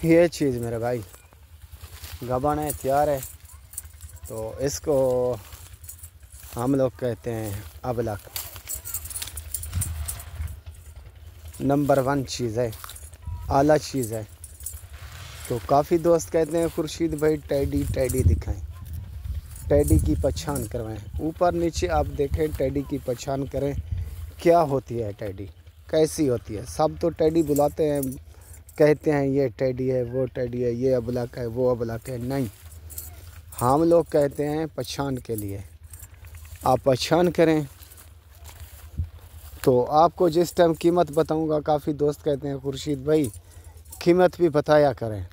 ये चीज़ मेरे भाई गबन है, तैयार है। तो इसको हम लोग कहते हैं अबलक। नंबर 1 चीज़ है, आला चीज़ है। तो काफ़ी दोस्त कहते हैं खुर्शीद भाई टैडी टैडी दिखाएं, टैडी की पहचान करवाएं। ऊपर नीचे आप देखें, टैडी की पहचान करें, क्या होती है टैडी, कैसी होती है। सब तो टैडी बुलाते हैं, कहते हैं ये टैडी है, वो टैडी है, ये अबलक है, वो अबलक है। नहीं, हम लोग कहते हैं पहचान के लिए। आप पहचान करें। तो आपको जिस टाइम कीमत बताऊंगा, काफ़ी दोस्त कहते हैं खुर्शीद भाई कीमत भी बताया करें,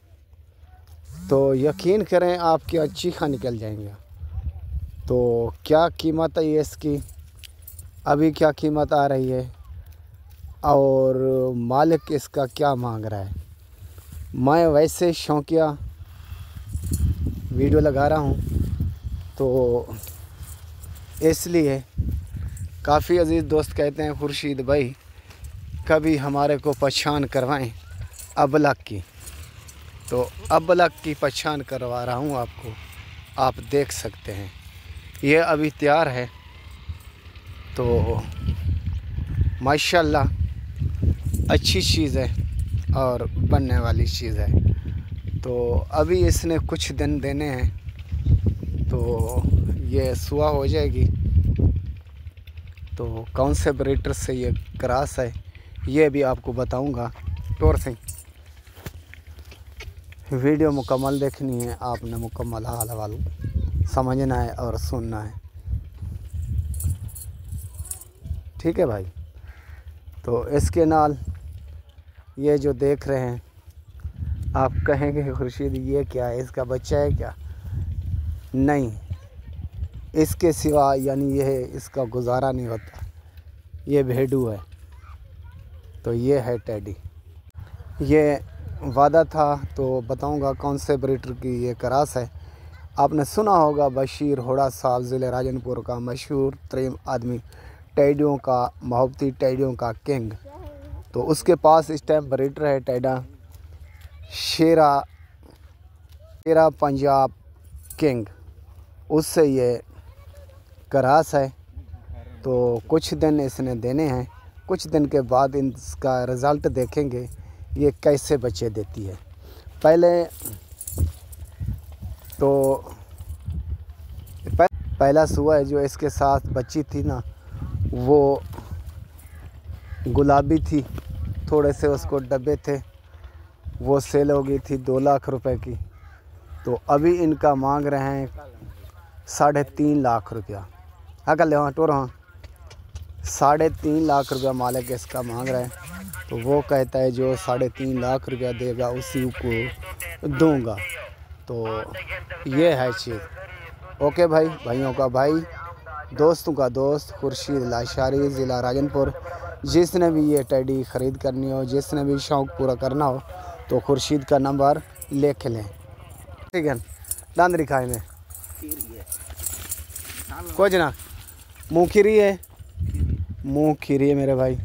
तो यकीन करें आपकी अच्छी खा निकल जाएंगे। तो क्या कीमत है ये इसकी, अभी क्या कीमत आ रही है और मालिक इसका क्या मांग रहा है। मैं वैसे शौकिया वीडियो लगा रहा हूँ, तो इसलिए काफ़ी अजीज़ दोस्त कहते हैं खुर्शीद भाई कभी हमारे को पहचान करवाएं अबलक की। तो अबलक की पहचान करवा रहा हूँ आपको, आप देख सकते हैं। ये अभी तैयार है, तो माशाल्लाह अच्छी चीज़ है और बनने वाली चीज़ है। तो अभी इसने कुछ दिन देने हैं, तो ये सुबह हो जाएगी। तो कौन से ब्रीडर से ये क्रॉस है ये भी आपको बताऊंगा। टोर से वीडियो मुकम्मल देखनी है, आपने मुकम्मल हाल हवाल समझना है और सुनना है, ठीक है भाई। तो इसके नाल ये जो देख रहे हैं, आप कहेंगे खुर्शीद ये क्या है, इसका बच्चा है क्या? नहीं, इसके सिवा यानी यह इसका गुजारा नहीं होता। ये भेड़ू है, तो ये है टैडी। ये वादा था तो बताऊंगा कौन से ब्रीडर की ये क्रॉस है। आपने सुना होगा बशीर होड़ा साहब ज़िले राजनपुर का मशहूर तरीन आदमी, टैडियों का, मोहब्बती टैडियों का किंग। तो उसके पास इस टाइम ब्रीडर है टैडा शेरा पंजाब किंग, उससे ये क्रॉस है। तो कुछ दिन इसने देने हैं, कुछ दिन के बाद इसका रिज़ल्ट देखेंगे ये कैसे बच्चे देती है। पहले तो पहला सुबह है जो इसके साथ बच्ची थी ना, वो गुलाबी थी, थोड़े से उसको डब्बे थे, वो सेल हो गई थी 2 लाख रुपए की। तो अभी इनका मांग रहे हैं 3.5 लाख रुपया। हाँ कर ले, हाँ टोर, हाँ 3.5 लाख रुपया मालिक इसका मांग रहा है। तो वो कहता है जो 3.5 लाख रुपया देगा उसी को दूंगा। तो ये है चीज़। ओके भाई, भाइयों का भाई, दोस्तों का दोस्त खुर्शीद लाशारी, ज़िला राजनपुर। जिसने भी ये टैडी ख़रीद करनी हो, जिसने भी शौक़ पूरा करना हो, तो खुर्शीद का नंबर लिख लें, ठीक है। दांदरी खाए में कुछ ना, मुँह खीरी है, मुँह खीरी है मेरे भाई।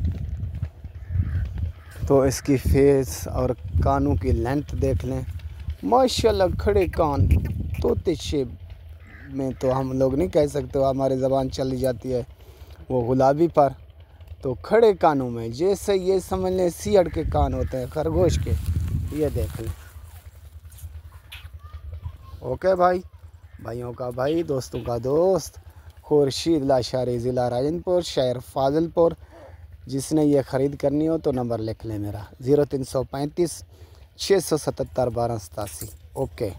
तो इसकी फेस और कानों की लेंथ देख लें, माशाल्लाह खड़े कान, तोते शेप में तो हम लोग नहीं कह सकते, हमारी ज़बान चली जाती है वो गुलाबी पर। तो खड़े कानों में जैसे ये समझ लें सियाड़ के कान होते हैं खरगोश के, ये देख लें। ओके भाई, भाइयों का भाई, दोस्तों का दोस्त खुर्शीद लाशारी, ज़िला राजनपुर, शहर फाजिलपुर। जिसने ये ख़रीद करनी हो तो नंबर लिख लें मेरा 0335 677 1287। ओके।